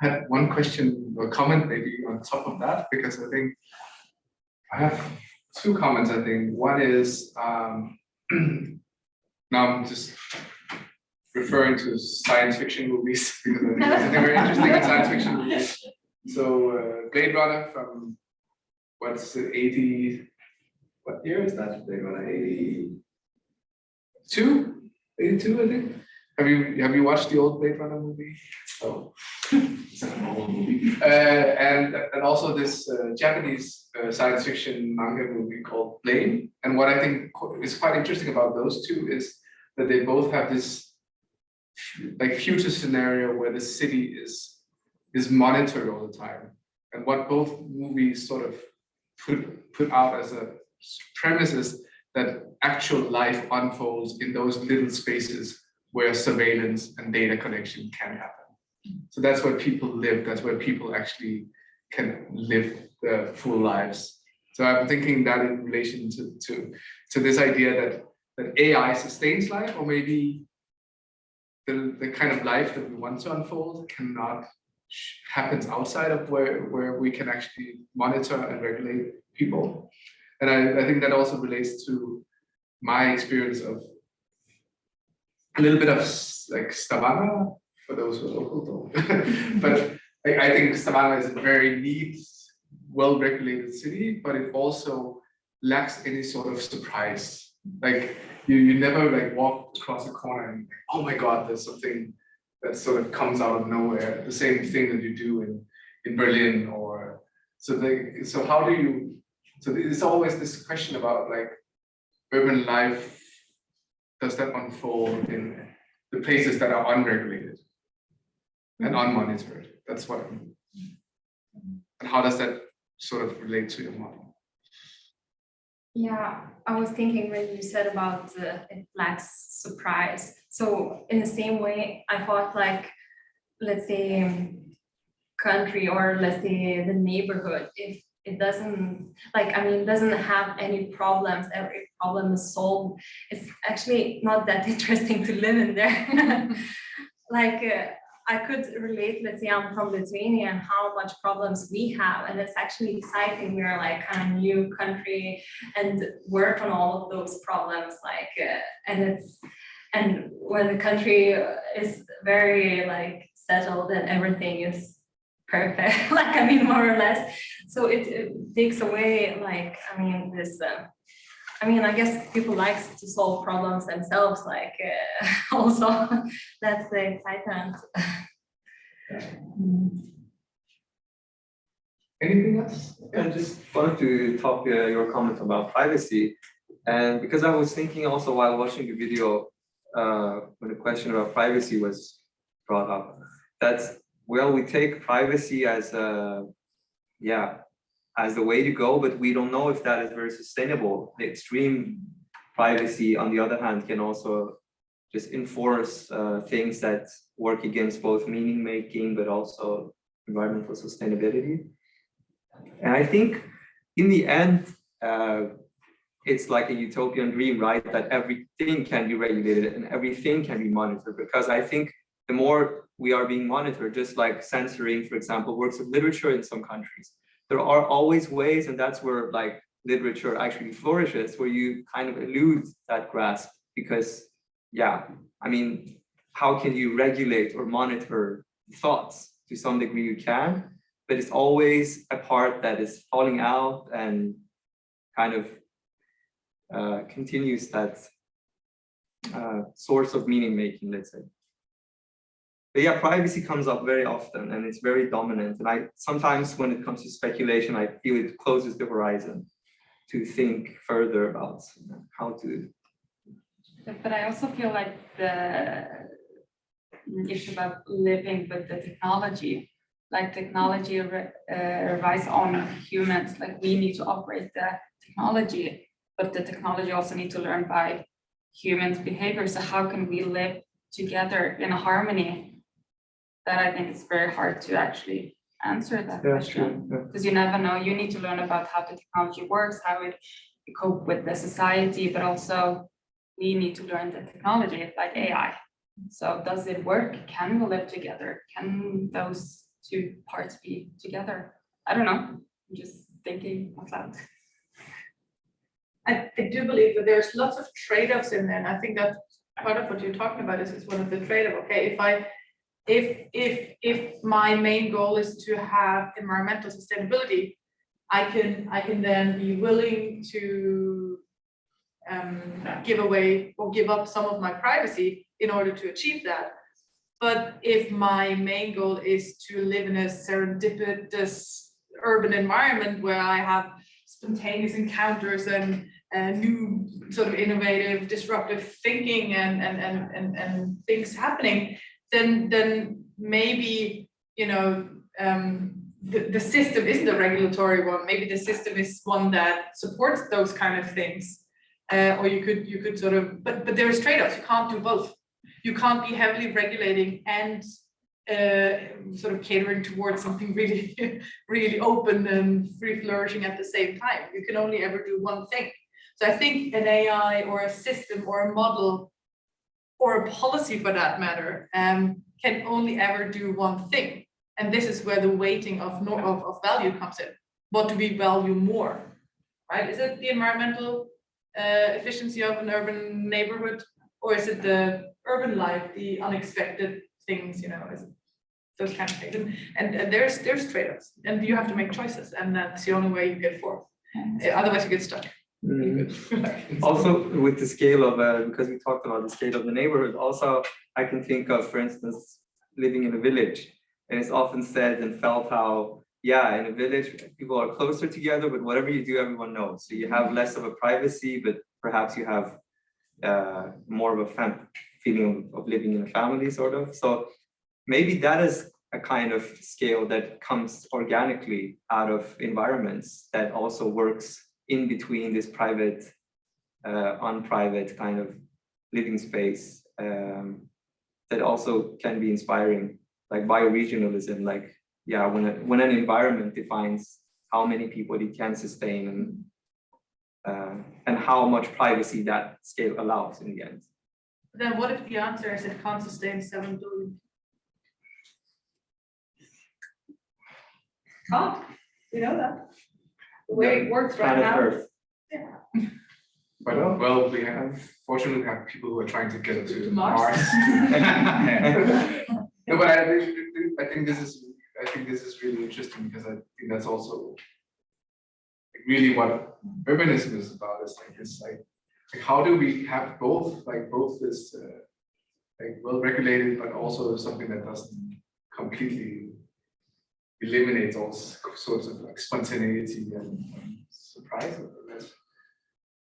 I had one question or comment maybe on top of that, because I think I have two comments. I think one is now I'm just referring to science fiction movies because I think that's very interesting in science fiction movies. So Blade Runner from what's it, 80? What year is that? Blade Runner 82? 82, I think. Have you watched the old Blade Runner movie? Oh, it's an old movie. And also this Japanese science fiction manga movie called Blame. And what I think is quite interesting about those two is that they both have this like future scenario where the city is monitored all the time. And what both movies sort of put out as a premise is that actual life unfolds in those little spaces where surveillance and data collection can happen. So that's where people live. That's where people actually can live their full lives. So I'm thinking that in relation to this idea that AI sustains life, or maybe the kind of life that we want to unfold happens outside of where we can actually monitor and regulate people. And I think that also relates to my experience of a little bit of like Stavanger, for those who are local, but I think Stavanger is a very neat, well-regulated city, but it also lacks any sort of surprise. Like you never like walk across a corner and oh my God, there's something that sort of comes out of nowhere. The same thing that you do in Berlin, or so how do you? So there's always this question about like urban life. Does that unfold in the places that are unregulated and unmonitored? That's what I mean. And how does that sort of relate to your model? Yeah, I was thinking when you said about it lacks surprise. So in the same way, I thought like, let's say country, or let's say the neighborhood, if it doesn't doesn't have any problems, every problem is solved, it's actually not that interesting to live in there. Like I could relate, let's say I'm from Lithuania and how much problems we have, and it's actually exciting. We're like kind of new country and work on all of those problems, like and when the country is very like settled and everything is perfect, like I mean more or less, so it takes away like I guess people like to solve problems themselves, like also that's the excitement. Anything else? I just wanted to talk your comment about privacy. And because I was thinking also while watching the video, when the question about privacy was brought up, that's, well, we take privacy as a, yeah, as the way to go, but we don't know if that is very sustainable. The extreme privacy, on the other hand, can also just enforce things that work against both meaning making, but also environmental sustainability. And I think in the end, it's like a utopian dream, right? That everything can be regulated and everything can be monitored, because I think the more we are being monitored, just like censoring, for example, works of literature in some countries, there are always ways, and that's where like literature actually flourishes, where you kind of elude that grasp, because yeah, I mean, how can you regulate or monitor thoughts? To some degree you can, but it's always a part that is falling out and kind of continues that source of meaning making, let's say. But yeah, privacy comes up very often and it's very dominant. And I sometimes, when it comes to speculation, I feel it closes the horizon to think further about how to. But I also feel like the issue about living with the technology, like technology relies on humans, like we need to operate the technology, but the technology also needs to learn by humans' behavior. So how can we live together in a harmony? That I think it's very hard to actually answer that question, because you never know. You need to learn about how the technology works, how it cope with the society, but also we need to learn the technology, like AI. So does it work? Can we live together? Can those two parts be together? I don't know. I'm just thinking out loud. I do believe that there's lots of trade-offs in there, and I think that part of what you're talking about is one of the trade-offs. Okay, if my main goal is to have environmental sustainability, I can then be willing to give away or give up some of my privacy in order to achieve that. But if my main goal is to live in a serendipitous urban environment where I have spontaneous encounters and new sort of innovative, disruptive thinking and things happening, then maybe, you know, the system isn't a regulatory one. Maybe the system is one that supports those kind of things. Or you could sort of, but there's trade-offs. You can't do both. You can't be heavily regulating and sort of catering towards something really, really open and free flourishing at the same time. You can only ever do one thing. So I think an AI or a system or a model or a policy for that matter can only ever do one thing. And this is where the weighting of value comes in. What do we value more, right? Is it the environmental efficiency of an urban neighborhood, or is it the urban life, the unexpected things, you know, is it those kind of things? And there's trade-offs, and you have to make choices, and that's the only way you get forth. Otherwise, you get stuck. Also, with the scale of because we talked about the scale of the neighborhood, also I can think of, for instance, living in a village, and it's often said and felt how, yeah, in a village people are closer together, but whatever you do, everyone knows. So you have less of a privacy, but perhaps you have more of a feeling of living in a family, sort of. So maybe that is a kind of scale that comes organically out of environments that also works in between this private, unprivate kind of living space that also can be inspiring, like bioregionalism, like, yeah, when an environment defines how many people it can sustain and how much privacy that scale allows in the end. Then what if the answer is it can't sustain 7 billion? Can't, you know that? The way it works right now. Earth. Yeah. Well, we fortunately have people who are trying to get to Mars. No, but I think this is really interesting, because I think that's also really what urbanism is about. It's like how do we have both this like well-regulated, but also something that doesn't completely eliminate all sorts of like spontaneity and surprise.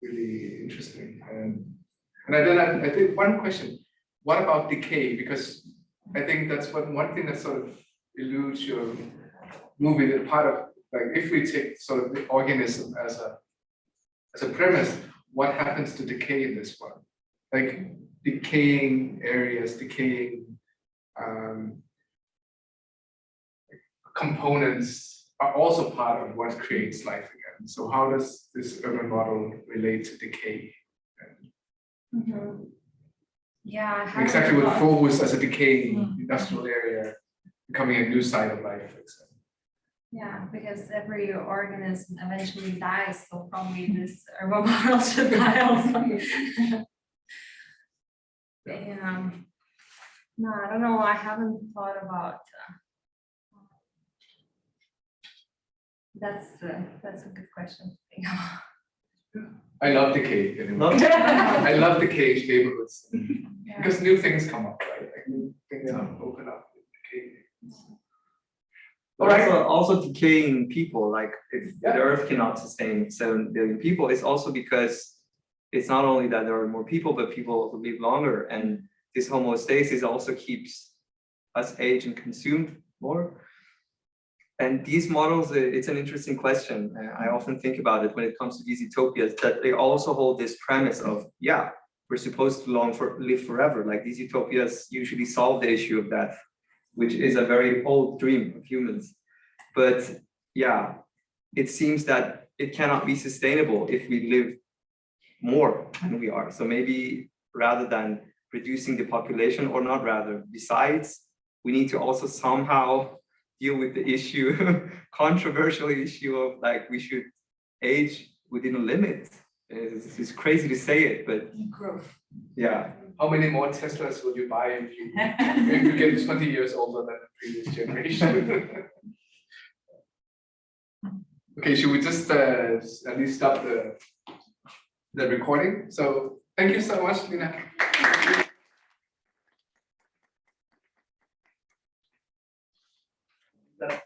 really interesting. And I think one question, what about decay? Because I think that's one thing that sort of eludes your movie, that part of, like, if we take sort of the organism as a premise, what happens to decay in this one? Like decaying areas, decaying components are also part of what creates life again. So how does this urban model relate to decay? Yeah, I haven't Exactly what thought- Phobos as a decaying industrial area becoming a new site of life, for example. Yeah, because every organism eventually dies, so probably this urban model should die also. Yeah. No, I don't know. I haven't thought about. That's a good question. I love decay. Anyway. Not- I love decay neighborhoods Yeah. because new things come up, right? Like new things open up. Decay. But also decaying people, like if the Yeah. Earth cannot sustain 7 billion people, it's also because it's not only that there are more people, but people also live longer. And this homeostasis also keeps us age and consumed more. And these models, it's an interesting question. I often think about it when it comes to these utopias, that they also hold this premise of, yeah, we're supposed to live forever. Like these utopias usually solve the issue of death, which is a very old dream of humans. But yeah, it seems that it cannot be sustainable if we live more than we are. So maybe rather than reducing the population, or not rather, besides, we need to also somehow deal with the issue, controversial issue of like we should age within a limit. It's crazy to say it, but yeah. How many more Teslas would you buy if you get 20 years older than the previous generation? Okay, should we just at least stop the recording? So thank you so much, Lina. That